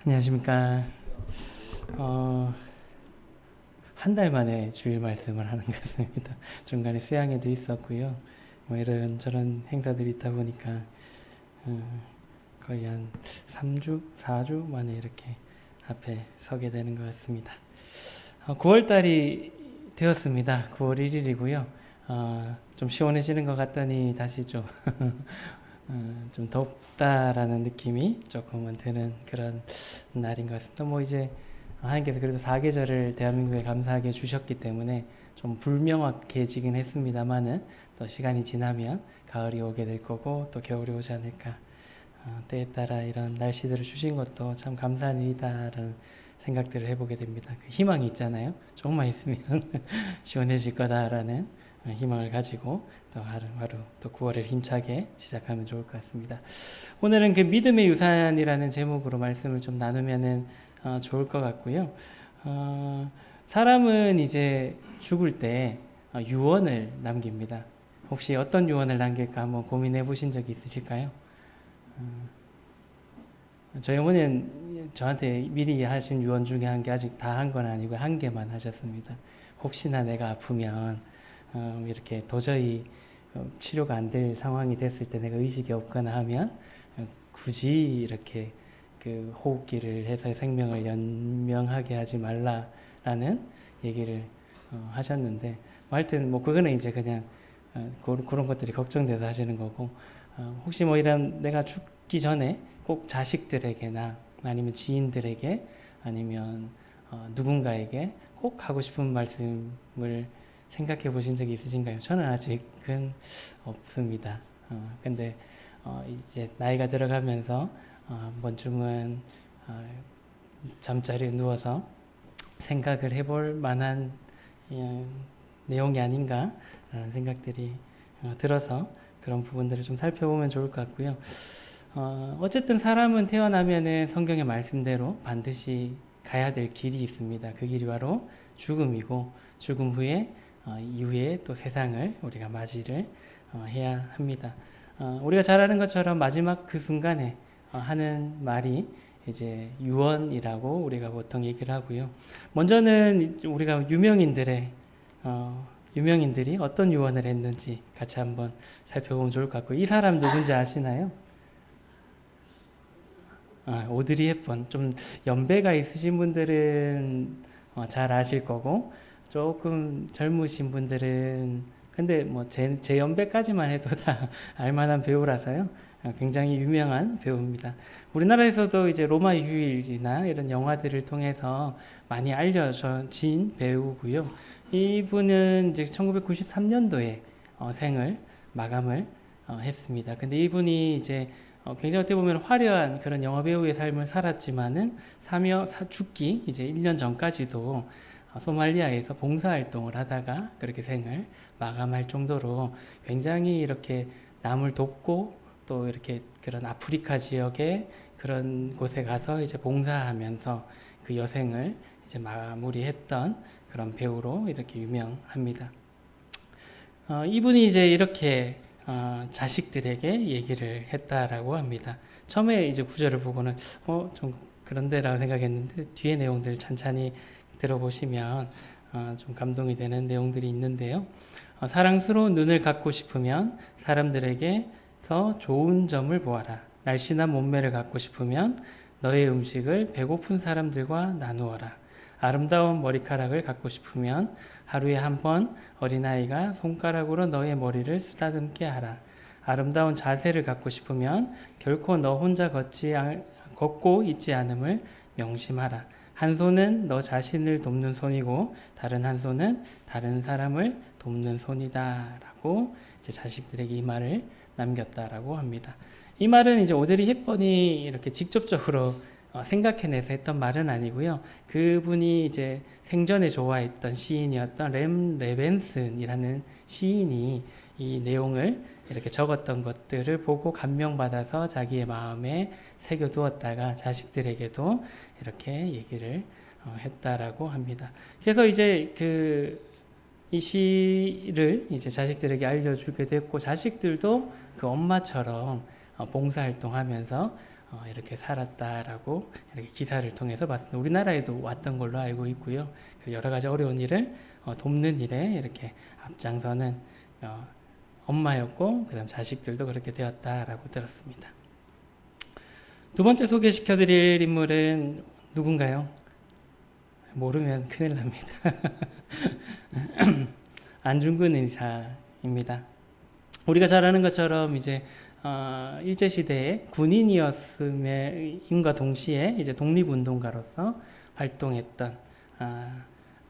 안녕하십니까. 한 달 만에 주일 말씀을 하는 것 같습니다. 중간에 수양회도 있었고요. 뭐 이런저런 행사들이 있다 보니까 거의 한 3주, 4주 만에 이렇게 앞에 서게 되는 것 같습니다. 9월 달이 되었습니다. 9월 1일이고요. 좀 시원해지는 것 같더니 다시 좀 덥다라는 느낌이 조금은 드는 그런 날인 것 같습니다. 뭐 이제 하나님께서 그래도 사계절을 대한민국에 감사하게 주셨기 때문에 좀 불명확해지긴 했습니다만은 또 시간이 지나면 가을이 오게 될 거고 또 겨울이 오지 않을까. 때에 따라 이런 날씨들을 주신 것도 참 감사한 일이다라는 생각들을 해보게 됩니다. 그 희망이 있잖아요. 조금만 있으면 시원해질 거다라는 희망을 가지고 또 하루하루 또 9월을 힘차게 시작하면 좋을 것 같습니다. 오늘은 그 믿음의 유산이라는 제목으로 말씀을 좀 나누면은 좋을 것 같고요. 사람은 이제 죽을 때 유언을 남깁니다. 혹시 어떤 유언을 남길까 한번 고민해 보신 적이 있으실까요? 저희 어머니는 저한테 미리 하신 유언 중에 한 게 아직 다 한 건 아니고 한 개만 하셨습니다. 혹시나 내가 아프면 이렇게 도저히 치료가 안 될 상황이 됐을 때 내가 의식이 없거나 하면 굳이 이렇게 그 호흡기를 해서 생명을 연명하게 하지 말라라는 얘기를 하셨는데 뭐 하여튼 뭐 그거는 이제 그냥 그런 것들이 걱정돼서 하시는 거고 혹시 뭐 이런 내가 죽기 전에 꼭 자식들에게나 아니면 지인들에게 아니면 누군가에게 꼭 하고 싶은 말씀을 생각해 보신 적이 있으신가요? 저는 아직은 없습니다. 근데 이제 나이가 들어가면서 한 번쯤은 잠자리에 누워서 생각을 해볼 만한 내용이 아닌가라는 생각들이 들어서 그런 부분들을 좀 살펴보면 좋을 것 같고요. 어쨌든 사람은 태어나면은 성경의 말씀대로 반드시 가야 될 길이 있습니다. 그 길이 바로 죽음이고 죽음 후에 이후에 또 세상을 우리가 맞이를 해야 합니다. 우리가 잘 아는 것처럼 마지막 그 순간에 하는 말이 이제 유언이라고 우리가 보통 얘기를 하고요. 먼저는 우리가 유명인들이 어떤 유언을 했는지 같이 한번 살펴보면 좋을 것 같고 이 사람 누군지 아시나요? 오드리 헵번. 좀 연배가 있으신 분들은 잘 아실 거고 조금 젊으신 분들은 근데 뭐 제 연배까지만 해도 다 알만한 배우라서요. 굉장히 유명한 배우입니다. 우리나라에서도 이제 로마의 휴일이나 이런 영화들을 통해서 많이 알려진 배우고요. 이분은 이제 1993년도에 생을 마감을 했습니다. 근데 이분이 이제 굉장히 어떻게 보면 화려한 그런 영화 배우의 삶을 살았지만은 죽기 이제 1년 전까지도 소말리아에서 봉사활동을 하다가 그렇게 생을 마감할 정도로 굉장히 이렇게 남을 돕고 또 이렇게 그런 아프리카 지역의 그런 곳에 가서 이제 봉사하면서 그 여생을 이제 마무리했던 그런 배우로 이렇게 유명합니다. 이분이 이제 이렇게 자식들에게 얘기를 했다라고 합니다. 처음에 이제 구절을 보고는 좀 그런데라고 생각했는데 뒤에 내용들 찬찬히 들어보시면 좀 감동이 되는 내용들이 있는데요. 사랑스러운 눈을 갖고 싶으면 사람들에게서 좋은 점을 보아라. 날씬한 몸매를 갖고 싶으면 너의 음식을 배고픈 사람들과 나누어라. 아름다운 머리카락을 갖고 싶으면 하루에 한 번 어린아이가 손가락으로 너의 머리를 쓰다듬게 하라. 아름다운 자세를 갖고 싶으면 결코 너 혼자 걷고 있지 않음을 명심하라. 한 손은 너 자신을 돕는 손이고 다른 한 손은 다른 사람을 돕는 손이다. 라고 이제 자식들에게 이 말을 남겼다라고 합니다. 이 말은 이제 오드리 헵번이 이렇게 직접적으로 생각해내서 했던 말은 아니고요. 그분이 이제 생전에 좋아했던 시인이었던 램 레벤슨이라는 시인이 이 내용을 이렇게 적었던 것들을 보고 감명받아서 자기의 마음에 새겨두었다가 자식들에게도 이렇게 얘기를 했다라고 합니다. 그래서 이제 이 시를 이제 자식들에게 알려주게 됐고 자식들도 그 엄마처럼 봉사활동하면서 이렇게 살았다라고 이렇게 기사를 통해서 봤습니다. 우리나라에도 왔던 걸로 알고 있고요. 여러 가지 어려운 일을 돕는 일에 이렇게 앞장서는 엄마였고, 그다음 자식들도 그렇게 되었다라고 들었습니다. 두 번째 소개시켜드릴 인물은 누군가요? 모르면 큰일 납니다. 안중근 의사입니다. 우리가 잘 아는 것처럼 이제 일제시대에 군인이었음과 동시에 이제 독립운동가로서 활동했던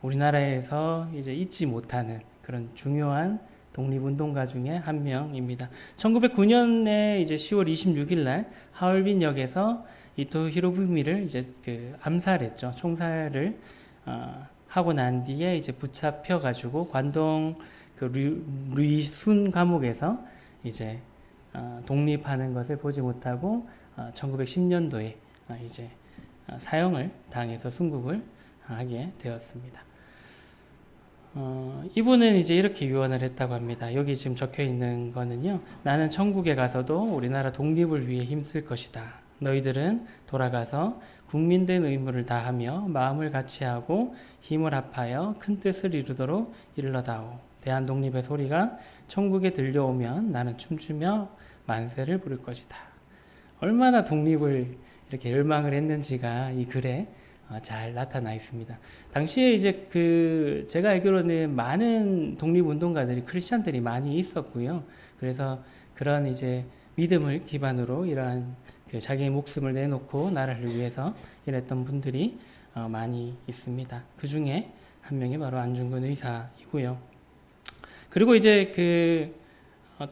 우리나라에서 이제 잊지 못하는 그런 중요한 독립운동가 중에 한 명입니다. 1909년에 이제 10월 26일 날 하얼빈역에서 이토 히로부미를 이제 암살했죠. 총살을 하고 난 뒤에 이제 붙잡혀 가지고 관동 리순 감옥에서 이제 독립하는 것을 보지 못하고 1910년도에 이제 사형을 당해서 순국을 하게 되었습니다. 이분은 이제 이렇게 유언을 했다고 합니다. 여기 지금 적혀 있는 거는요. 나는 천국에 가서도 우리나라 독립을 위해 힘쓸 것이다. 너희들은 돌아가서 국민된 의무를 다하며 마음을 같이하고 힘을 합하여 큰 뜻을 이루도록 일러다오. 대한독립의 소리가 천국에 들려오면 나는 춤추며 만세를 부를 것이다. 얼마나 독립을 이렇게 열망을 했는지가 이 글에 잘 나타나 있습니다. 당시에 이제 제가 알기로는 많은 독립운동가들이 크리스찬들이 많이 있었고요. 그래서 그런 이제 믿음을 기반으로 이러한 자기의 목숨을 내놓고 나라를 위해서 일했던 분들이 많이 있습니다. 그 중에 한 명이 바로 안중근 의사이고요. 그리고 이제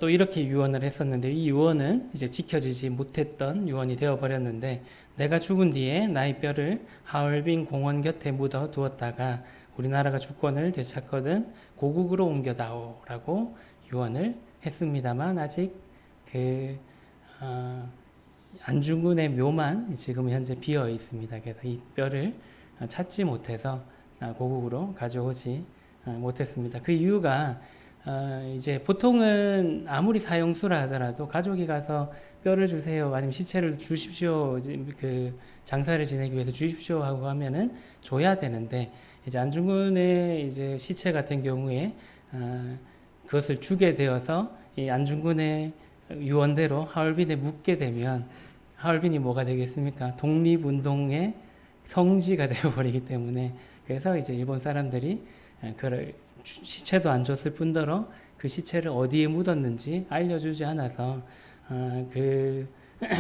또 이렇게 유언을 했었는데, 이 유언은 이제 지켜지지 못했던 유언이 되어버렸는데, 내가 죽은 뒤에 나의 뼈를 하얼빈 공원 곁에 묻어 두었다가 우리나라가 주권을 되찾거든 고국으로 옮겨다오 라고 유언을 했습니다만, 아직 안중근의 묘만 지금 현재 비어 있습니다. 그래서 이 뼈를 찾지 못해서 고국으로 가져오지 못했습니다. 그 이유가 이제 보통은 아무리 사형수라 하더라도 가족이 가서 뼈를 주세요, 아니면 시체를 주십시오, 장사를 지내기 위해서 주십시오 하고 하면은 줘야 되는데, 이제 안중근의 이제 시체 같은 경우에 그것을 주게 되어서 이 안중근의 유언대로 하얼빈에 묻게 되면 하얼빈이 뭐가 되겠습니까? 독립운동의 성지가 되어버리기 때문에, 그래서 이제 일본 사람들이 그걸 시체도 안 줬을 뿐더러 그 시체를 어디에 묻었는지 알려주지 않아서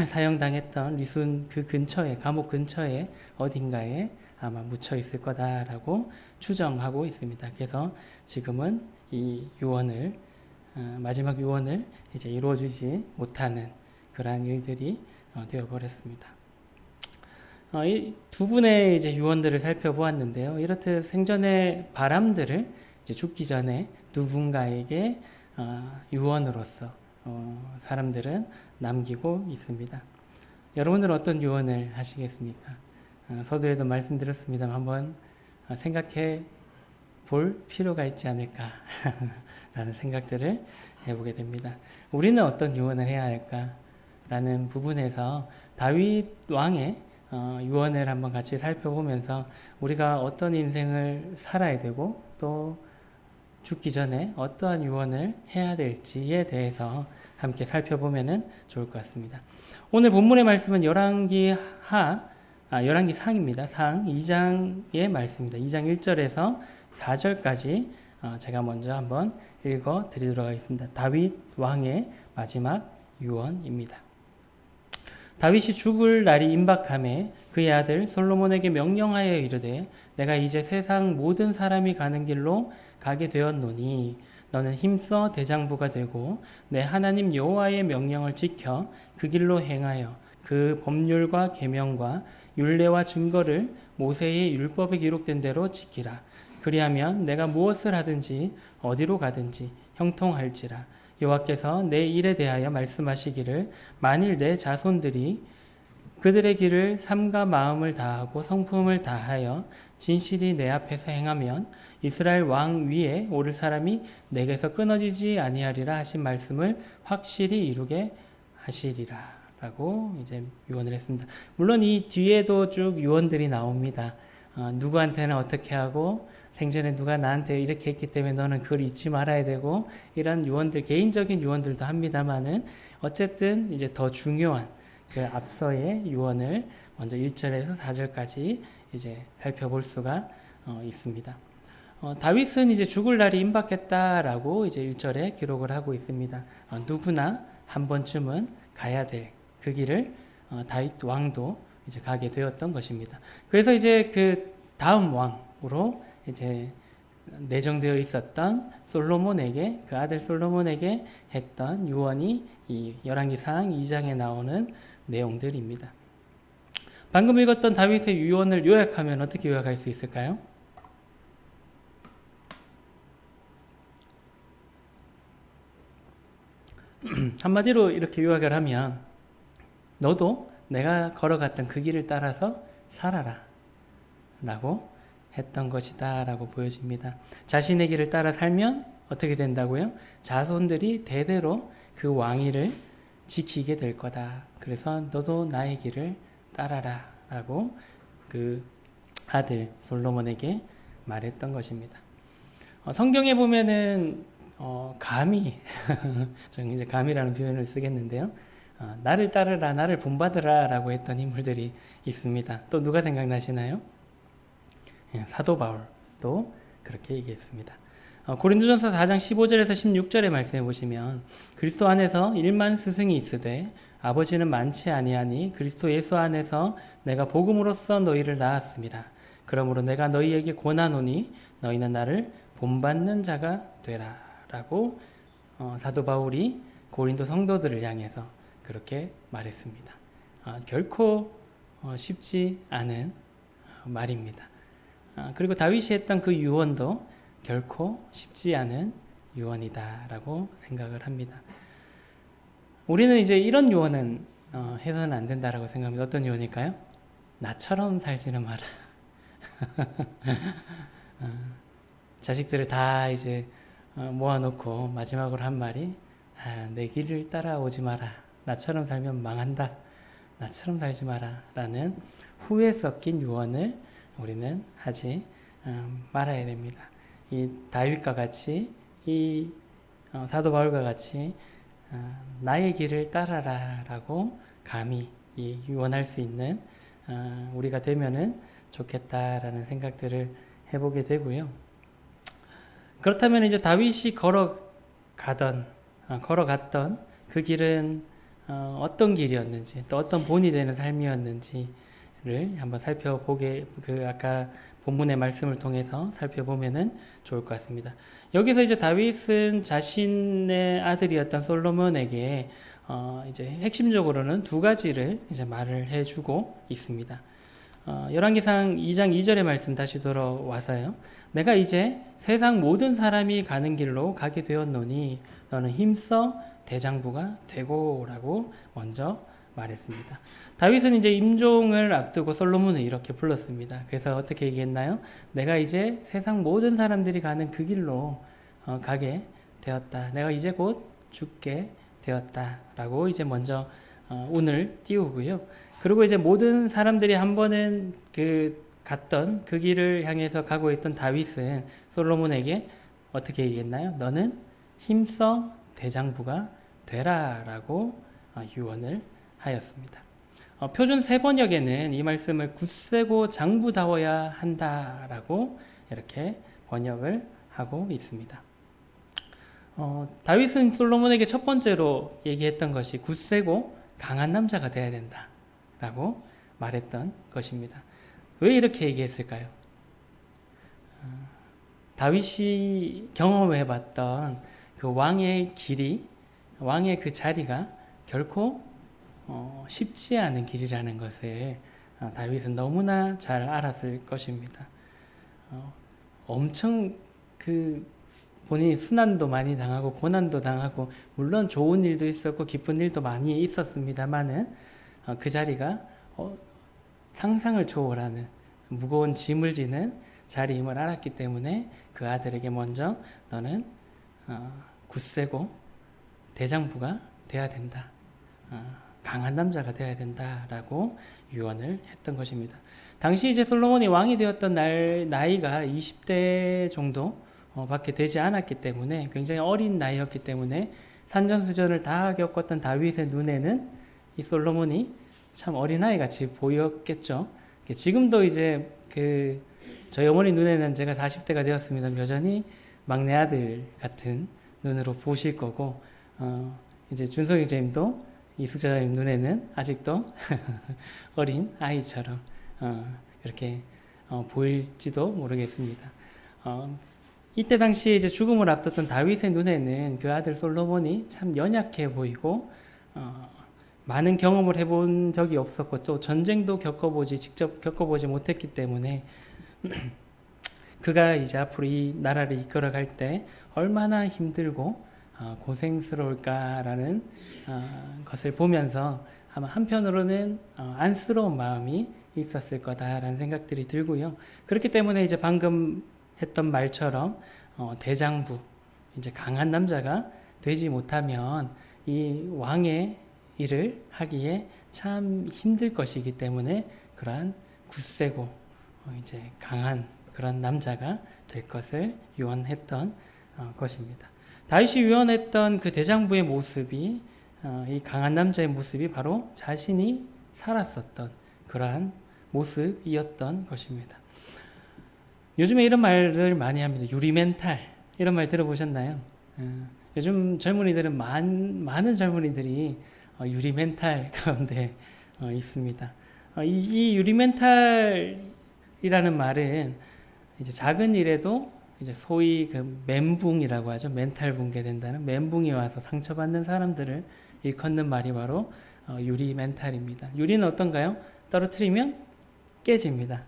사형당했던 리순 근처에, 감옥 근처에 어딘가에 아마 묻혀 있을 거다라고 추정하고 있습니다. 그래서 지금은 이 유언을 마지막 유언을 이제 이루어주지 못하는 그러한 일들이 되어버렸습니다. 이 두 분의 이제 유언들을 살펴보았는데요. 이렇듯 생전의 바람들을 이제 죽기 전에 누군가에게 유언으로서 사람들은 남기고 있습니다. 여러분들은 어떤 유언을 하시겠습니까? 서두에도 말씀드렸습니다만 한번 생각해 볼 필요가 있지 않을까 라는 생각들을 해보게 됩니다. 우리는 어떤 유언을 해야 할까 라는 부분에서 다윗 왕의 유언을 한번 같이 살펴보면서 우리가 어떤 인생을 살아야 되고 또 죽기 전에 어떠한 유언을 해야 될지에 대해서 함께 살펴보면 좋을 것 같습니다. 오늘 본문의 말씀은 열왕기상입니다. 상 2장의 말씀입니다. 2장 1절에서 4절까지 제가 먼저 한번 읽어 드리도록 하겠습니다. 다윗 왕의 마지막 유언입니다. 다윗이 죽을 날이 임박함에 그의 아들 솔로몬에게 명령하여 이르되 내가 이제 세상 모든 사람이 가는 길로 가게 되었노니 너는 힘써 대장부가 되고 내 하나님 여호와의 명령을 지켜 그 길로 행하여 그 법률과 계명과 율례와 증거를 모세의 율법에 기록된 대로 지키라. 그리하면 내가 무엇을 하든지 어디로 가든지 형통할지라. 여호와께서 내 일에 대하여 말씀하시기를 만일 내 자손들이 그들의 길을 삼가 마음을 다하고 성품을 다하여 진실이 내 앞에서 행하면 이스라엘 왕 위에 오를 사람이 내게서 끊어지지 아니하리라 하신 말씀을 확실히 이루게 하시리라 라고 이제 유언을 했습니다. 물론 이 뒤에도 쭉 유언들이 나옵니다. 누구한테는 어떻게 하고 생전에 누가 나한테 이렇게 했기 때문에 너는 그걸 잊지 말아야 되고 이런 유언들 개인적인 유언들도 합니다만은 어쨌든 이제 더 중요한 그 앞서의 유언을 먼저 1절에서 4절까지 이제 살펴볼 수가 있습니다. 다윗은 이제 죽을 날이 임박했다라고 이제 1절에 기록을 하고 있습니다. 누구나 한 번쯤은 가야 될 그 길을 다윗 왕도 이제 가게 되었던 것입니다. 그래서 이제 그 다음 왕으로 이제 내정되어 있었던 솔로몬에게 그 아들 솔로몬에게 했던 유언이 이 열왕기상 2장에 나오는 내용들입니다. 방금 읽었던 다윗의 유언을 요약하면 어떻게 요약할 수 있을까요? 한마디로 이렇게 요약을 하면 너도 내가 걸어갔던 그 길을 따라서 살아라 라고 했던 것이다 라고 보여집니다. 자신의 길을 따라 살면 어떻게 된다고요? 자손들이 대대로 그 왕위를 지키게 될 거다. 그래서 너도 나의 길을 따라라 라고 그 아들 솔로몬에게 말했던 것입니다. 성경에 보면은 감히 저는 이제 감이라는 표현을 쓰겠는데요. 나를 따르라, 나를 본받으라 라고 했던 인물들이 있습니다. 또 누가 생각나시나요? 사도 바울도 그렇게 얘기했습니다. 고린도전서 4장 15절에서 16절의 말씀해 보시면 그리스도 안에서 1만 스승이 있으되 아버지는 많지 아니하니 그리스도 예수 안에서 내가 복음으로써 너희를 낳았습니다. 그러므로 내가 너희에게 권하노니 너희는 나를 본받는 자가 되라 라고 사도 바울이 고린도 성도들을 향해서 그렇게 말했습니다. 결코 쉽지 않은 말입니다. 그리고 다윗이 했던 그 유언도 결코 쉽지 않은 유언이다라고 생각을 합니다. 우리는 이제 이런 유언은 해서는 안 된다라고 생각합니다. 어떤 유언일까요? 나처럼 살지는 마라. 자식들을 다 이제 모아놓고 마지막으로 한 말이 내 길을 따라오지 마라. 나처럼 살면 망한다. 나처럼 살지 마라. 라는 후회 섞인 유언을 우리는 하지 말아야 됩니다. 이 다윗과 같이 이 사도 바울과 같이 나의 길을 따라라 라고 감히 유언할 수 있는 우리가 되면은 좋겠다라는 생각들을 해보게 되고요. 그렇다면 이제 다윗이 걸어갔던 그 길은 어떤 길이었는지 또 어떤 본이 되는 삶이었는지를 한번 살펴보게 아까 본문의 말씀을 통해서 살펴보면은 좋을 것 같습니다. 여기서 이제 다윗은 자신의 아들이었던 솔로몬에게 이제 핵심적으로는 두 가지를 이제 말을 해주고 있습니다. 열왕기상 2장 2절의 말씀 다시 돌아와서요. 내가 이제 세상 모든 사람이 가는 길로 가게 되었노니 너는 힘써 대장부가 되고라고 먼저 말했습니다. 다윗은 이제 임종을 앞두고 솔로몬을 이렇게 불렀습니다. 그래서 어떻게 얘기했나요? 내가 이제 세상 모든 사람들이 가는 그 길로 가게 되었다. 내가 이제 곧 죽게 되었다라고 이제 먼저 운을 띄우고요. 그리고 이제 모든 사람들이 한 번은 갔던 그 길을 향해서 가고 있던 다윗은 솔로몬에게 어떻게 얘기했나요? 너는 힘써 대장부가 되라라고 유언을 하였습니다. 표준 세번역에는 이 말씀을 굳세고 장부다워야 한다라고 이렇게 번역을 하고 있습니다. 다윗은 솔로몬에게 첫 번째로 얘기했던 것이 굳세고 강한 남자가 되어야 된다라고 말했던 것입니다. 왜 이렇게 얘기했을까요? 다윗이 경험해봤던 그 왕의 길이, 왕의 그 자리가 결코 쉽지 않은 길이라는 것을 다윗은 너무나 잘 알았을 것입니다. 엄청 본인이 순환도 많이 당하고 고난도 당하고 물론 좋은 일도 있었고 기쁜 일도 많이 있었습니다만은 그 자리가 상상을 초월하는 무거운 짐을 지는 자리임을 알았기 때문에 그 아들에게 먼저 너는 굳세고 대장부가 돼야 된다. 강한 남자가 되어야 된다라고 유언을 했던 것입니다. 당시 이제 솔로몬이 왕이 되었던 나이가 20대 정도 밖에 되지 않았기 때문에 굉장히 어린 나이였기 때문에 산전수전을 다 겪었던 다윗의 눈에는 이 솔로몬이 참 어린아이 같이 보였겠죠. 지금도 이제 저희 어머니 눈에는 제가 40대가 되었습니다. 여전히 막내 아들 같은 눈으로 보실 거고, 이제 준석이 제님도 이숙자님 눈에는 아직도 어린 아이처럼 이렇게 보일지도 모르겠습니다. 이때 당시 이제 죽음을 앞뒀던 다윗의 눈에는 그 아들 솔로몬이 참 연약해 보이고, 많은 경험을 해본 적이 없었고 또 전쟁도 직접 겪어보지 못했기 때문에 그가 이제 앞으로 이 나라를 이끌어갈 때 얼마나 힘들고 고생스러울까라는 것을 보면서 아마 한편으로는 안쓰러운 마음이 있었을 거다라는 생각들이 들고요. 그렇기 때문에 이제 방금 했던 말처럼 대장부, 이제 강한 남자가 되지 못하면 이 왕의 일을 하기에 참 힘들 것이기 때문에 그러한 굳세고 이제 강한 그런 남자가 될 것을 유언했던 것입니다. 다윗이 유언했던 그 대장부의 모습이 이 강한 남자의 모습이 바로 자신이 살았었던 그러한 모습이었던 것입니다. 요즘에 이런 말을 많이 합니다. 유리멘탈 이런 말 들어보셨나요? 요즘 젊은이들은 많은 젊은이들이 유리멘탈 가운데 있습니다. 이 유리멘탈이라는 말은 이제 작은 일에도 이제 소위 그 멘붕이라고 하죠. 멘탈 붕괴된다는 멘붕이 와서 상처받는 사람들을 일컫는 말이 바로 유리멘탈입니다. 유리는 어떤가요? 떨어뜨리면 깨집니다.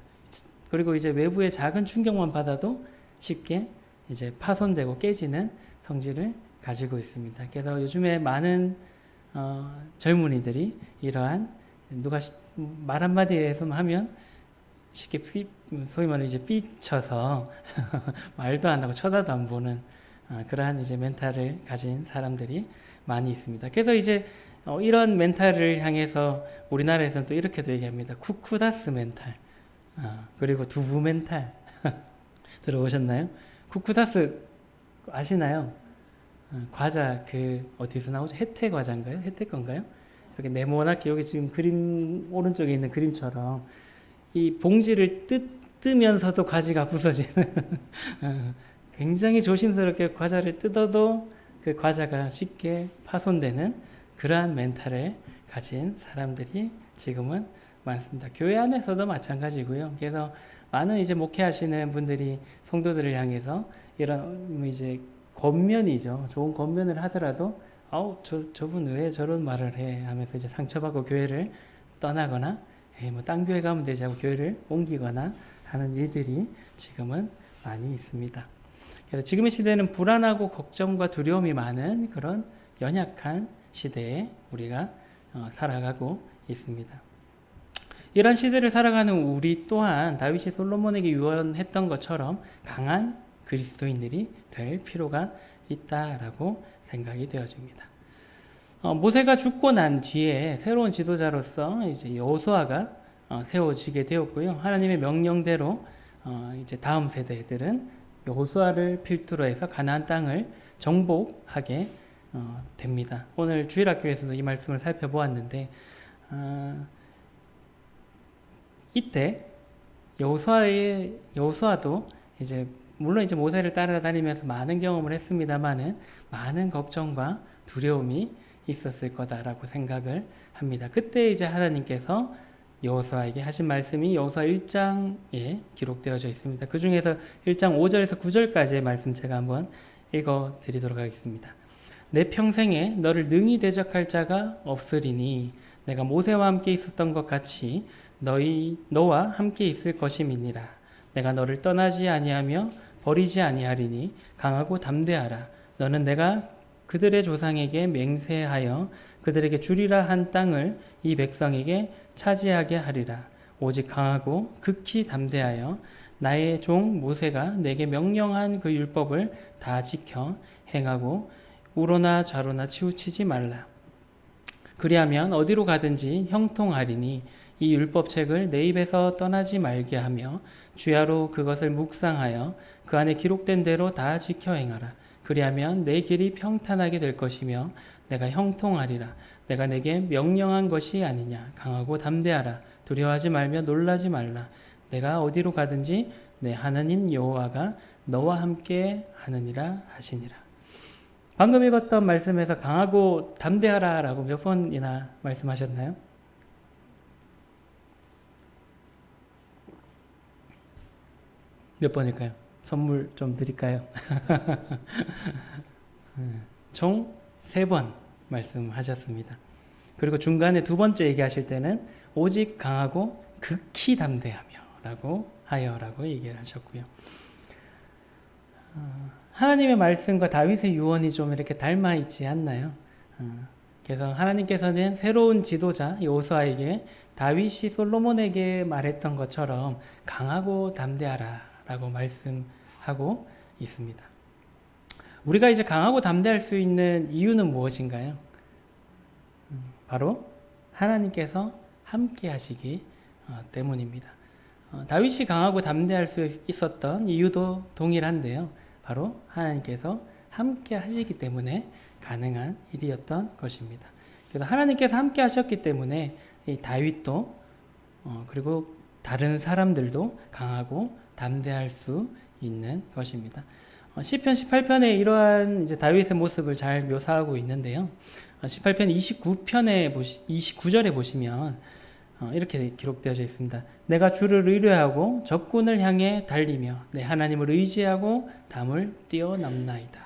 그리고 이제 외부의 작은 충격만 받아도 쉽게 이제 파손되고 깨지는 성질을 가지고 있습니다. 그래서 요즘에 많은 젊은이들이 이러한 누가 말 한마디에서 하면 쉽게 소위 말해 이제 삐쳐서 말도 안 하고 쳐다도 안 보는 그러한 이제 멘탈을 가진 사람들이 많이 있습니다. 그래서 이제 이런 멘탈을 향해서 우리나라에서는 또 이렇게도 얘기합니다. 쿠쿠다스 멘탈. 그리고 두부 멘탈. 들어보셨나요? 쿠쿠다스 아시나요? 과자 어디서 나오죠? 혜태 과자인가요? 혜태 건가요? 이렇게 네모나게 여기 지금 그림 오른쪽에 있는 그림처럼 이 봉지를 뜯으면서도 가지가 부서지는 굉장히 조심스럽게 과자를 뜯어도 그 과자가 쉽게 파손되는 그러한 멘탈을 가진 사람들이 지금은 많습니다. 교회 안에서도 마찬가지고요. 그래서 많은 이제 목회하시는 분들이 성도들을 향해서 이런 이제 권면이죠. 좋은 권면을 하더라도 저분 왜 저런 말을 해 하면서 이제 상처받고 교회를 떠나거나 뭐 딴 교회 가면 되지 하고 교회를 옮기거나 하는 일들이 지금은 많이 있습니다. 그래서 지금의 시대는 불안하고 걱정과 두려움이 많은 그런 연약한 시대에 우리가 살아가고 있습니다. 이런 시대를 살아가는 우리 또한 다윗이 솔로몬에게 유언했던 것처럼 강한 그리스도인들이 될 필요가 있다라고 생각이 되어집니다. 모세가 죽고 난 뒤에 새로운 지도자로서 이제 여호수아가 세워지게 되었고요. 하나님의 명령대로 이제 다음 세대들은 여호수아를 필두로 해서 가나안 땅을 정복하게 됩니다. 오늘 주일학교에서도 이 말씀을 살펴보았는데 이때 여호수아도 이제 물론 이제 모세를 따라다니면서 많은 경험을 했습니다만은 많은 걱정과 두려움이 있었을 거다라고 생각을 합니다. 그때 이제 하나님께서 여호수아에게 하신 말씀이 여호수아 1장에 기록되어져 있습니다. 그 중에서 1장 5절에서 9절까지의 말씀 제가 한번 읽어 드리도록 하겠습니다. 내 평생에 너를 능히 대적할 자가 없으리니 내가 모세와 함께 있었던 것 같이 너와 함께 있을 것임이니라. 내가 너를 떠나지 아니하며 버리지 아니하리니 강하고 담대하라. 너는 내가 그들의 조상에게 맹세하여 그들에게 주리라 한 땅을 이 백성에게 차지하게 하리라. 오직 강하고 극히 담대하여 나의 종 모세가 내게 명령한 그 율법을 다 지켜 행하고 우로나 좌로나 치우치지 말라. 그리하면 어디로 가든지 형통하리니 이 율법책을 내 입에서 떠나지 말게 하며 주야로 그것을 묵상하여 그 안에 기록된 대로 다 지켜 행하라. 그리하면 내 길이 평탄하게 될 것이며 내가 형통하리라. 내가 내게 명령한 것이 아니냐. 강하고 담대하라. 두려워하지 말며 놀라지 말라. 내가 어디로 가든지 내 하나님 여호와가 너와 함께 하느니라 하시니라. 방금 읽었던 말씀에서 강하고 담대하라 라고 몇 번이나 말씀하셨나요? 몇 번일까요? 선물 좀 드릴까요? 총 3번 말씀하셨습니다. 그리고 중간에 두 번째 얘기하실 때는 오직 강하고 극히 담대하며 라고 하여라고 얘기를 하셨고요. 하나님의 말씀과 다윗의 유언이 좀 이렇게 닮아 있지 않나요? 그래서 하나님께서는 새로운 지도자 여호수아에게 다윗이 솔로몬에게 말했던 것처럼 강하고 담대하라 라고 말씀하고 있습니다. 우리가 이제 강하고 담대할 수 있는 이유는 무엇인가요? 바로 하나님께서 함께 하시기 때문입니다. 다윗이 강하고 담대할 수 있었던 이유도 동일한데요. 바로 하나님께서 함께 하시기 때문에 가능한 일이었던 것입니다. 그래서 하나님께서 함께 하셨기 때문에 이 다윗도 그리고 다른 사람들도 강하고 담대할 수 있는 것입니다. 시편 18편에 이러한 이제 다윗의 모습을 잘 묘사하고 있는데요. 18편 29절에 보시면 이렇게 기록되어져 있습니다. 내가 주를 의뢰하고 적군을 향해 달리며 내 하나님을 의지하고 담을 뛰어넘나이다.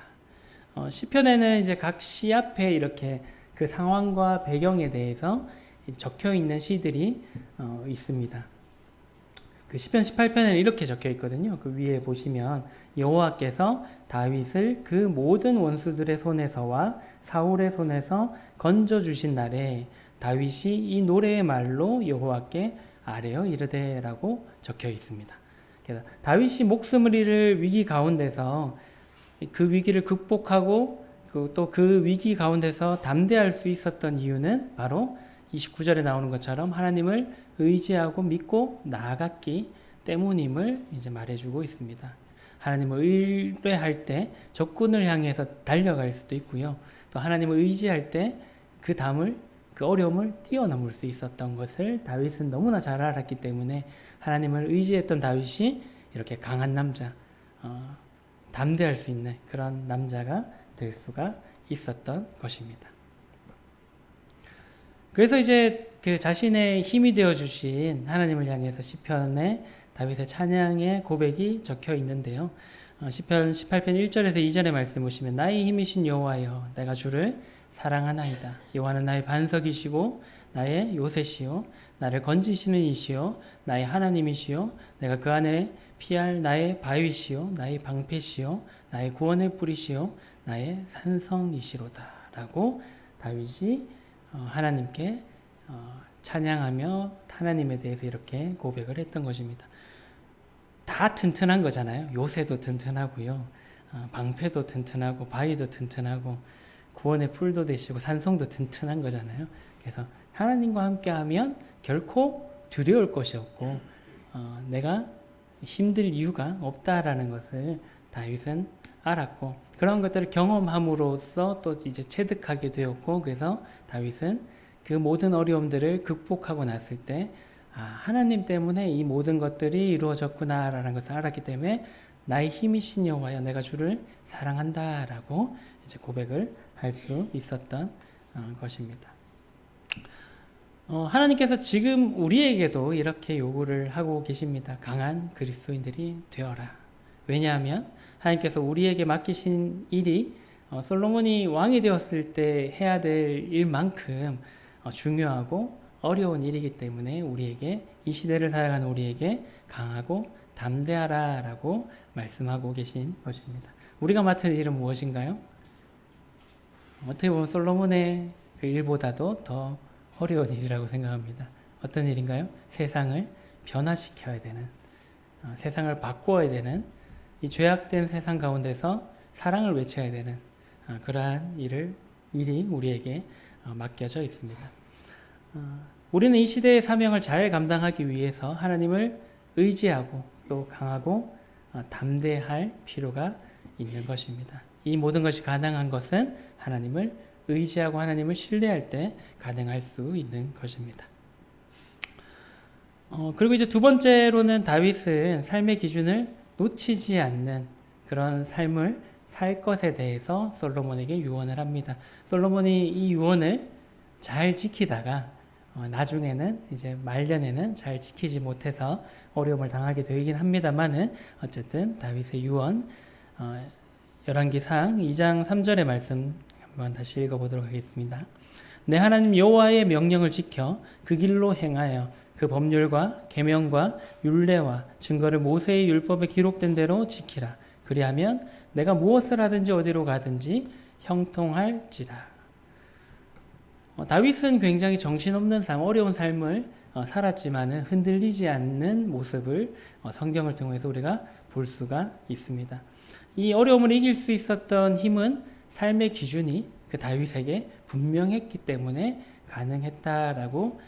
시편에는 이제 각 시 앞에 이렇게 그 상황과 배경에 대해서 적혀 있는 시들이 있습니다. 그 시편 18편에는 이렇게 적혀 있거든요. 그 위에 보시면 여호와께서 다윗을 그 모든 원수들의 손에서와 사울의 손에서 건져 주신 날에 다윗이 이 노래의 말로 여호와께 아뢰어 이르되라고 적혀 있습니다. 그래서 다윗이 목숨을 잃을 위기 가운데서 그 위기를 극복하고 또 그 위기 가운데서 담대할 수 있었던 이유는 바로 29절에 나오는 것처럼 하나님을 의지하고 믿고 나아갔기 때문임을 이제 말해주고 있습니다. 하나님을 의뢰할 때 적군을 향해서 달려갈 수도 있고요. 또 하나님을 의지할 때 그 어려움을 뛰어넘을 수 있었던 것을 다윗은 너무나 잘 알았기 때문에 하나님을 의지했던 다윗이 이렇게 강한 남자, 담대할 수 있는 그런 남자가 될 수가 있었던 것입니다. 그래서 이제 그 자신의 힘이 되어 주신 하나님을 향해서 시편에 다윗의 찬양의 고백이 적혀 있는데요. 시편 18편 1절에서 2절의 말씀 보시면 나의 힘이신 여호와여 내가 주를 사랑하나이다. 여호와는 나의 반석이시고 나의 요새시요 나를 건지시는 이시요 나의 하나님이시요 내가 그 안에 피할 나의 바위시요 나의 방패시요 나의 구원의 뿌리시요 나의 산성이시로다 라고 다윗이 하나님께 찬양하며 하나님에 대해서 이렇게 고백을 했던 것입니다. 다 튼튼한 거잖아요. 요새도 튼튼하고요. 방패도 튼튼하고 바위도 튼튼하고 구원의 풀도 되시고 산성도 튼튼한 거잖아요. 그래서 하나님과 함께하면 결코 두려울 것이 없고 내가 힘들 이유가 없다라는 것을 다윗은 알았고 그런 것들을 경험함으로써 또 이제 체득하게 되었고 그래서 다윗은 그 모든 어려움들을 극복하고 났을 때 하나님 때문에 이 모든 것들이 이루어졌구나라는 것을 알았기 때문에 나의 힘이신 여호와여 내가 주를 사랑한다라고 이제 고백을 할 수 있었던 것입니다. 하나님께서 지금 우리에게도 이렇게 요구를 하고 계십니다. 강한 그리스도인들이 되어라. 왜냐하면 하나님께서 우리에게 맡기신 일이 솔로몬이 왕이 되었을 때 해야 될 일만큼 중요하고 어려운 일이기 때문에 우리에게 이 시대를 살아가는 우리에게 강하고 담대하라라고 말씀하고 계신 것입니다. 우리가 맡은 일은 무엇인가요? 어떻게 보면 솔로몬의 그 일보다도 더 어려운 일이라고 생각합니다. 어떤 일인가요? 세상을 변화시켜야 되는, 세상을 바꾸어야 되는, 이 죄악된 세상 가운데서 사랑을 외쳐야 되는 그러한 일이 우리에게 맡겨져 있습니다. 우리는 이 시대의 사명을 잘 감당하기 위해서 하나님을 의지하고 또 강하고 담대할 필요가 있는 것입니다. 이 모든 것이 가능한 것은 하나님을 의지하고 하나님을 신뢰할 때 가능할 수 있는 것입니다. 그리고 이제 두 번째로는 다윗은 삶의 기준을 놓치지 않는 그런 삶을 살 것에 대해서 솔로몬에게 유언을 합니다. 솔로몬이 이 유언을 잘 지키다가 나중에는 이제 말년에는 잘 지키지 못해서 어려움을 당하게 되긴 합니다만은 어쨌든 다윗의 유언 열왕기상 2장 3절의 말씀 한번 다시 읽어보도록 하겠습니다. 내 하나님 여호와의 명령을 지켜 그 길로 행하여 그 법률과 계명과 율례와 증거를 모세의 율법에 기록된 대로 지키라. 그리하면 내가 무엇을 하든지 어디로 가든지 형통할지라. 다윗은 굉장히 정신없는 삶, 어려운 삶을 살았지만은 흔들리지 않는 모습을 성경을 통해서 우리가 볼 수가 있습니다. 이 어려움을 이길 수 있었던 힘은 삶의 기준이 그 다윗에게 분명했기 때문에 가능했다라고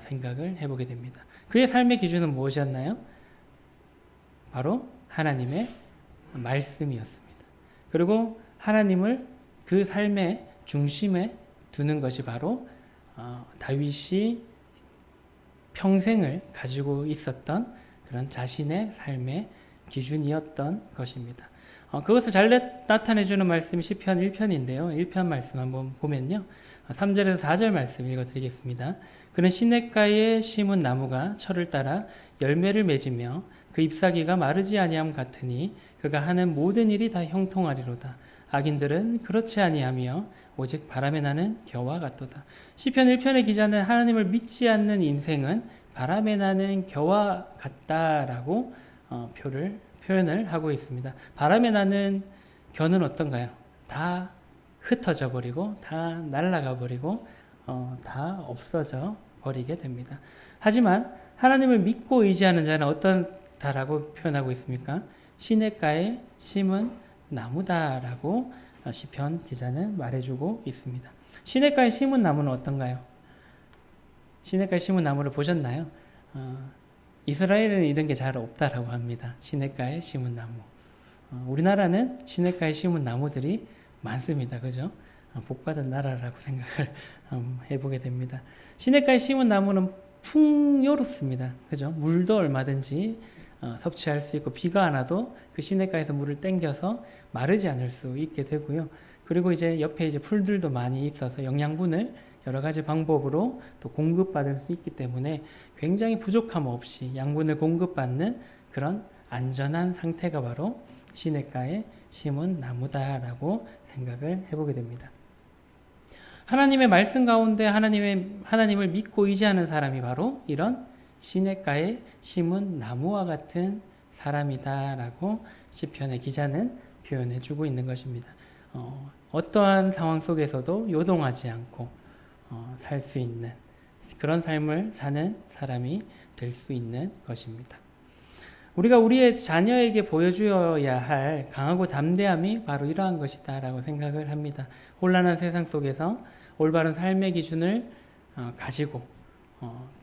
생각을 해보게 됩니다. 그의 삶의 기준은 무엇이었나요? 바로 하나님의 말씀이었습니다. 그리고 하나님을 그 삶의 중심에 두는 것이 바로 다윗이 평생을 가지고 있었던 그런 자신의 삶의 기준이었던 것입니다. 그것을 잘 나타내주는 말씀이 시편 1편인데요. 1편 말씀 한번 보면요. 3절에서 4절 말씀 읽어드리겠습니다. 그는 시냇가에 심은 나무가 철을 따라 열매를 맺으며 그 잎사귀가 마르지 아니함 같으니 그가 하는 모든 일이 다 형통하리로다. 악인들은 그렇지 아니하며 오직 바람에 나는 겨와 같도다. 시편 1편의 기자는 하나님을 믿지 않는 인생은 바람에 나는 겨와 같다라고 표현을 하고 있습니다. 바람에 나는 겨는 어떤가요? 다 흩어져 버리고 다 날아가 버리고 다 없어져 버리게 됩니다. 하지만 하나님을 믿고 의지하는 자는 어떤다라고 표현하고 있습니까? 시냇가에 심은 나무다라고 시편 기자는 말해주고 있습니다. 시냇가에 심은 나무는 어떤가요? 시냇가에 심은 나무를 보셨나요? 이스라엘은 이런 게 잘 없다라고 합니다. 시냇가에 심은 나무. 우리나라는 시냇가에 심은 나무들이 많습니다. 그죠? 복받은 나라라고 생각을 해보게 됩니다. 시냇가에 심은 나무는 풍요롭습니다. 그죠? 물도 얼마든지 섭취할 수 있고 비가 안 와도 그 시냇가에서 물을 땡겨서 마르지 않을 수 있게 되고요. 그리고 이제 옆에 이제 풀들도 많이 있어서 영양분을 여러 가지 방법으로 또 공급받을 수 있기 때문에 굉장히 부족함 없이 양분을 공급받는 그런 안전한 상태가 바로 시냇가에 심은 나무다라고 생각을 해보게 됩니다. 하나님의 말씀 가운데 하나님을 믿고 의지하는 사람이 바로 이런 시냇가에 심은 나무와 같은 사람이다라고 시편의 기자는 표현해주고 있는 것입니다. 어떠한 상황 속에서도 요동하지 않고 살 수 있는 그런 삶을 사는 사람이 될 수 있는 것입니다. 우리가 우리의 자녀에게 보여주어야 할 강하고 담대함이 바로 이러한 것이다라고 생각을 합니다. 혼란한 세상 속에서 올바른 삶의 기준을 가지고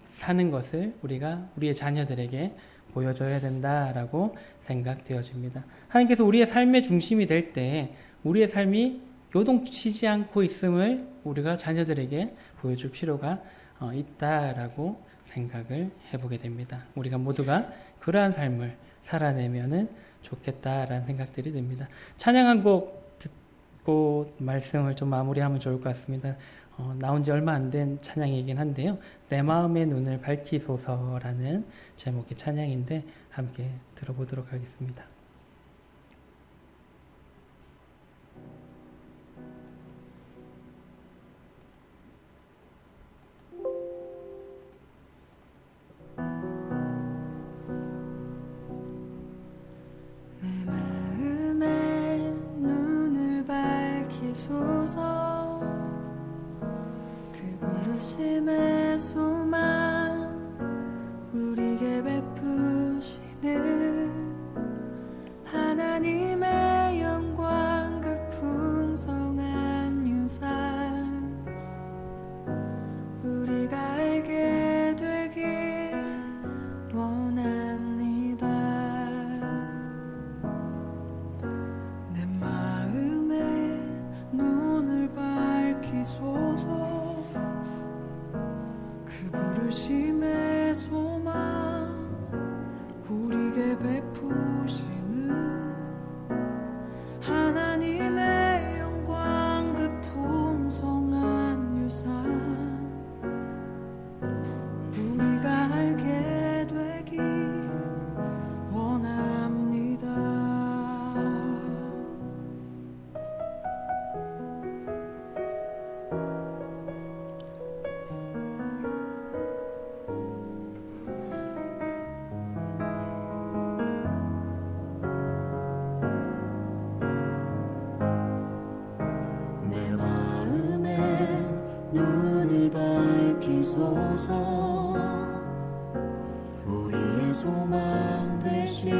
사는 것을 우리가 우리의 자녀들에게 보여줘야 된다라고 생각되어집니다. 하나님께서 우리의 삶의 중심이 될 때 우리의 삶이 요동치지 않고 있음을 우리가 자녀들에게 보여줄 필요가 있다라고 생각을 해보게 됩니다. 우리가 모두가 그러한 삶을 살아내면은 좋겠다라는 생각들이 듭니다. 찬양 한 곡 듣고 말씀을 좀 마무리하면 좋을 것 같습니다. 나온 지 얼마 안 된 찬양이긴 한데요. 내 마음의 눈을 밝히소서라는 제목의 찬양인데 함께 들어보도록 하겠습니다. 소서 그 부르심의 소망 우리에게 베푸시는 소망 되신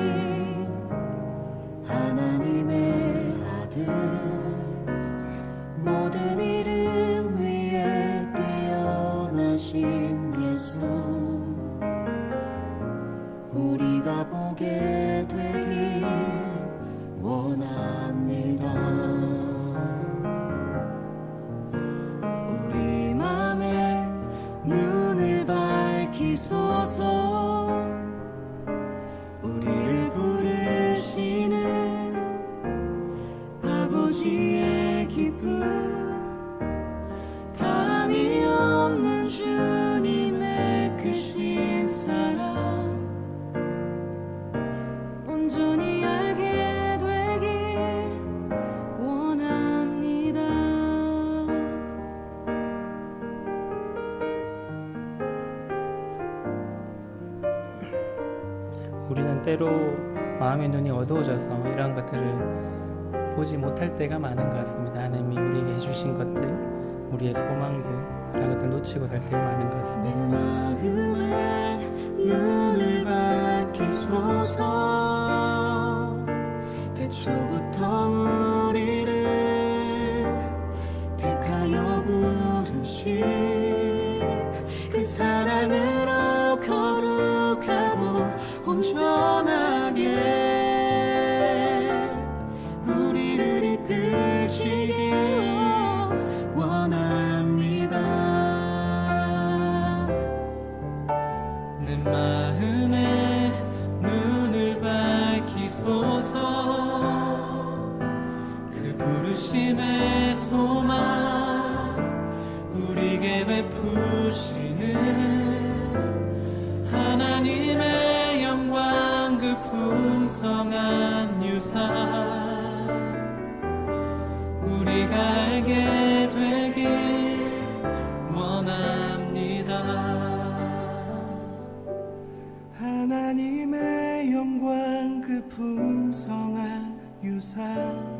하나님의 아들 모든 이름 위에 뛰어나신 예수 우리가 보게 되길 원합니다. 우리 맘에 눈을 밝히소서 우리를 부르시는 아버지의 기쁨 감이 없는 주님의 크신 사랑 온전히 알게 되길 원합니다. 우리는 때로 마음의 눈이 어두워져서 이러한 것들을 보지 못할 때가 많은 것 같습니다. 하나님이 우리에게 해주신 것들, 우리의 소망들, 그런 것들 놓치고 살 때가 많은 것 같습니다. 내 마음에 눈을 밝히소서 태초부터 우리를 택하여 부르신 그 사랑으로 거룩하고 온전하게 우리를 이끄시길 원합니다. 내 마음에 눈을 밝히소서 그 부르심의 소망 우리에게 베푸시는 하나님의 영광 그 풍성한 유산 우리가 알게 되길 원합니다. 하나님의 영광 그 풍성한 유산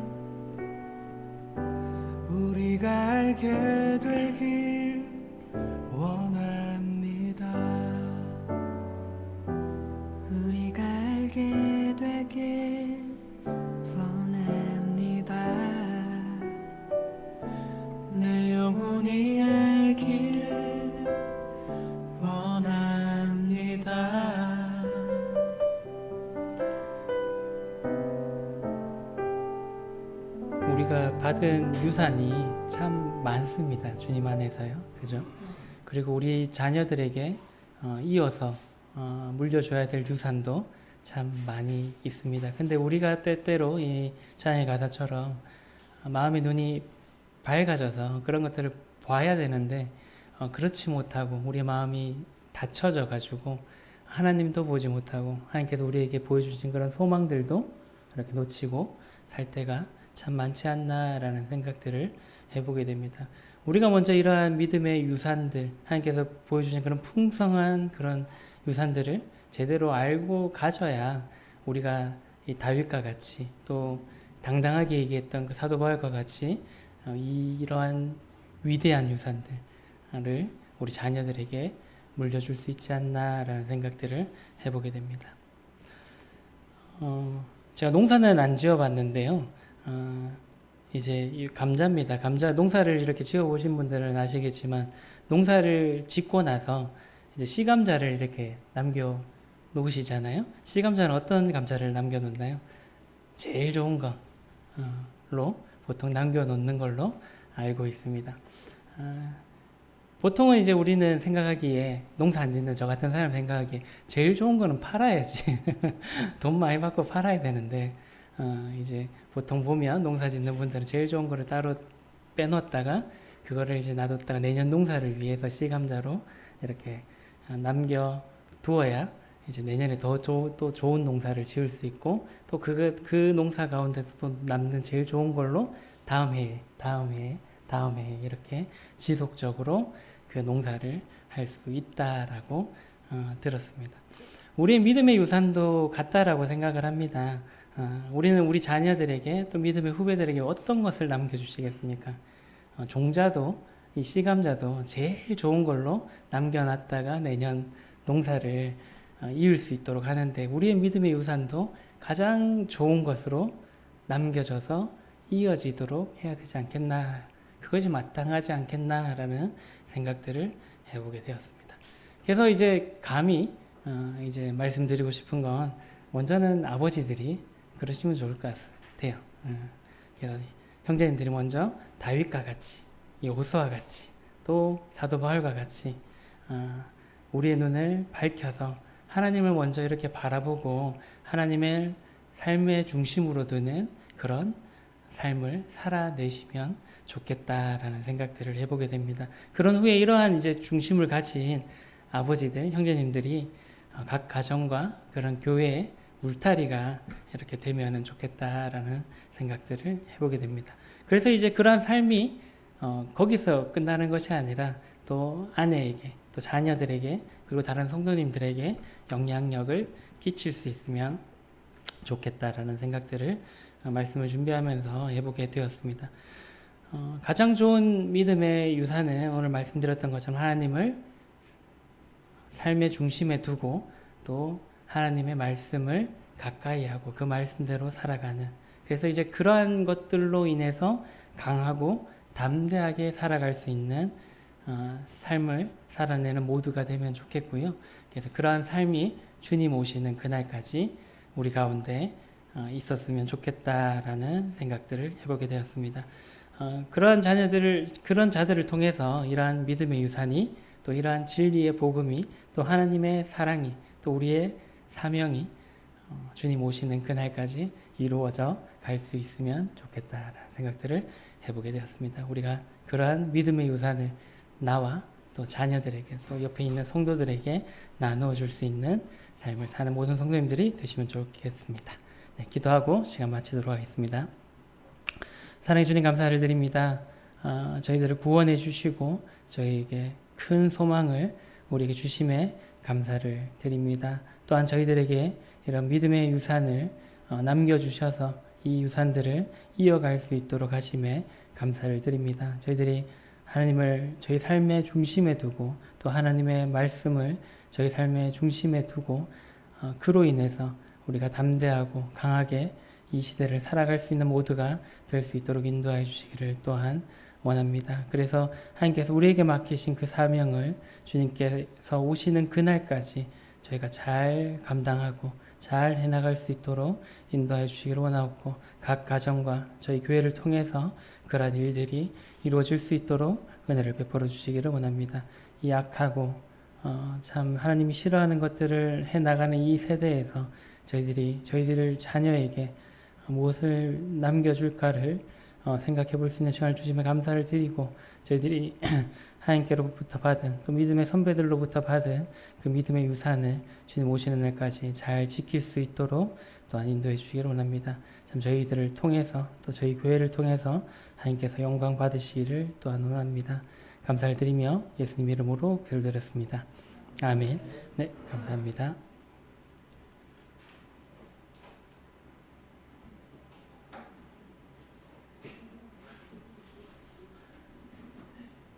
우리가 알게 되길 원합니다. 우리가 알게 되길 원합니다. 내 영혼이 알기를 원합니다. 우리가 받은 유산이 참 많습니다. 주님 안에서요. 그죠? 그리고 우리 자녀들에게 이어서 물려줘야 될 유산도 참 많이 있습니다. 근데 우리가 때때로 이 찬양의 가사처럼 마음의 눈이 밝아져서 그런 것들을 봐야 되는데 그렇지 못하고 우리 마음이 닫혀져 가지고 하나님도 보지 못하고 하나님께서 우리에게 보여주신 그런 소망들도 이렇게 놓치고 살 때가 참 많지 않나라는 생각들을 해보게 됩니다. 우리가 먼저 이러한 믿음의 유산들, 하나님께서 보여주신 그런 풍성한 그런 유산들을 제대로 알고 가져야 우리가 이 다윗과 같이 또 당당하게 얘기했던 그 사도 바울과 같이 이러한 위대한 유산들을 우리 자녀들에게 물려줄 수 있지 않나라는 생각들을 해보게 됩니다. 제가 농사는 안 지어봤는데요. 이제 이 감자입니다. 감자 농사를 이렇게 지어보신 분들은 아시겠지만 농사를 짓고 나서 이제 씨감자를 이렇게 남겨 놓으시잖아요. 씨감자는 어떤 감자를 남겨 놓나요? 제일 좋은 걸로 보통 남겨 놓는 걸로 알고 있습니다. 보통은 이제 우리는 생각하기에 농사 안 짓는 저 같은 사람 생각하기에 제일 좋은 거는 팔아야지 돈 많이 받고 팔아야 되는데 이제 보통 보면 농사 짓는 분들은 제일 좋은 거를 따로 빼놓았다가 그거를 이제 놔뒀다가 내년 농사를 위해서 씨감자로 이렇게 남겨 두어야 이제 내년에 더 또 좋은 농사를 지을 수 있고 또 그 농사 가운데서 또 남는 제일 좋은 걸로 다음 해 이렇게 지속적으로 그 농사를 할 수 있다라고 들었습니다. 우리의 믿음의 유산도 같다라고 생각을 합니다. 우리는 우리 자녀들에게 또 믿음의 후배들에게 어떤 것을 남겨주시겠습니까? 종자도 이 씨감자도 제일 좋은 걸로 남겨놨다가 내년 농사를 이을 수 있도록 하는데 우리의 믿음의 유산도 가장 좋은 것으로 남겨져서 이어지도록 해야 되지 않겠나, 그것이 마땅하지 않겠나라는 생각들을 해보게 되었습니다. 그래서 이제 감히 이제 말씀드리고 싶은 건 먼저는 아버지들이 그러시면 좋을 것 같아요. 그래서 형제님들이 먼저 다윗과 같이, 여호수아와 같이, 또 사도 바울과 같이 우리의 눈을 밝혀서 하나님을 먼저 이렇게 바라보고 하나님의 삶의 중심으로 두는 그런 삶을 살아내시면 좋겠다라는 생각들을 해보게 됩니다. 그런 후에 이러한 이제 중심을 가진 아버지들, 형제님들이 각 가정과 그런 교회의 울타리가 이렇게 되면 좋겠다라는 생각들을 해보게 됩니다. 그래서 이제 그러한 삶이 거기서 끝나는 것이 아니라 또 아내에게, 또 자녀들에게, 그리고 다른 성도님들에게 영향력을 끼칠 수 있으면 좋겠다라는 생각들을 말씀을 준비하면서 해보게 되었습니다. 가장 좋은 믿음의 유산은 오늘 말씀드렸던 것처럼 하나님을 삶의 중심에 두고 또 하나님의 말씀을 가까이 하고 그 말씀대로 살아가는, 그래서 이제 그러한 것들로 인해서 강하고 담대하게 살아갈 수 있는 삶을 살아내는 모두가 되면 좋겠고요. 그래서 그러한 삶이 주님 오시는 그날까지 우리 가운데 있었으면 좋겠다라는 생각들을 해보게 되었습니다. 그런 자들을 통해서 이러한 믿음의 유산이, 또 이러한 진리의 복음이, 또 하나님의 사랑이, 또 우리의 사명이 주님 오시는 그날까지 이루어져 갈 수 있으면 좋겠다라는 생각들을 해보게 되었습니다. 우리가 그러한 믿음의 유산을 나와 또 자녀들에게, 또 옆에 있는 성도들에게 나누어 줄 수 있는 삶을 사는 모든 성도님들이 되시면 좋겠습니다. 네, 기도하고 시간 마치도록 하겠습니다. 사랑해 주님 감사를 드립니다. 저희들을 구원해 주시고 저희에게 큰 소망을 우리에게 주심에 감사를 드립니다. 또한 저희들에게 이런 믿음의 유산을 남겨주셔서 이 유산들을 이어갈 수 있도록 하심에 감사를 드립니다. 저희들이 하나님을 저희 삶의 중심에 두고 또 하나님의 말씀을 저희 삶의 중심에 두고 그로 인해서 우리가 담대하고 강하게 이 시대를 살아갈 수 있는 모두가 될 수 있도록 인도하여 주시기를 또한 원합니다. 그래서 하나님께서 우리에게 맡기신 그 사명을 주님께서 오시는 그날까지 저희가 잘 감당하고 잘 해나갈 수 있도록 인도하여 주시기를 원하고, 각 가정과 저희 교회를 통해서 그러한 일들이 이루어질 수 있도록 은혜를 베풀어 주시기를 원합니다. 이 악하고 참 하나님이 싫어하는 것들을 해나가는 이 세대에서 저희들 자녀에게 무엇을 남겨줄까를 생각해 볼 수 있는 시간을 주시면 감사를 드리고, 저희들이 하나님께로부터 받은 그 믿음의 선배들로부터 받은 그 믿음의 유산을 주님 오시는 날까지 잘 지킬 수 있도록 또한 인도해 주시기를 원합니다. 참 저희들을 통해서 또 저희 교회를 통해서 하나님께서 영광 받으시기를 또한 원합니다. 감사를 드리며 예수님 이름으로 기도드렸습니다. 아멘. 네, 감사합니다.